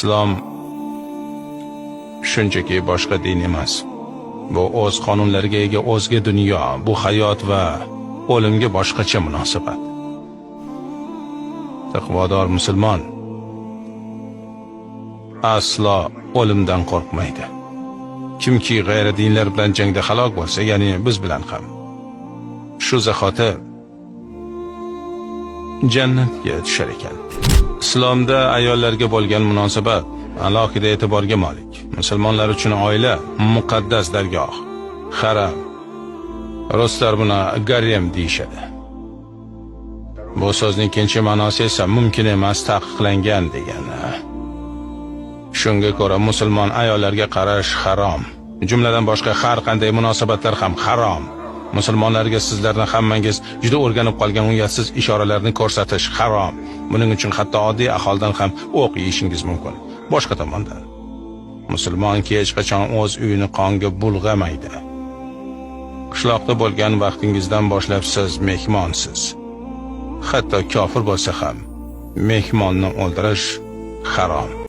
Islom shunchaki boshqa din emas. Bu o'z qonunlariga ega o'zga dunyo, bu hayot va o'limga boshqacha munosabat. Taqvodor musulmon aslo o'limdan qo'rqmaydi. Kimki g'ayridinlar bilan jangda halok bo'lsa, ya'ni biz bilan ham, shu zahoti jannatga tushar ekan. Islomda ayollarga bo'lgan munosabat alohida e'tiborga molik. Musulmonlar uchun oila muqaddas dargoh, haram. Ruslar buni garem deyishadi. Bu so'zning ikkinchi ma'nosi esa mumkin emas, taqiqlangan degani. Shunga ko'ra musulmon ayollarga qarash harom. Jumladan boshqa har qanday munosabatlar ham harom. Musulmonlarga sizlarning hammangiz juda o'rganib qolgan uyatsiz ishoralarni ko'rsatish harom. Buning uchun hatto oddiy aholidan ham o'q yeyishingiz mumkin. Boshqa tomondan, musulmon hech qachon o'z uyini qonga bulg'amaydi. Qishloqda bo'lgan vaqtingizdan boshlab siz mehmonsiz. Hatto kofir bo'lsa ham mehmonni o'ldirish harom.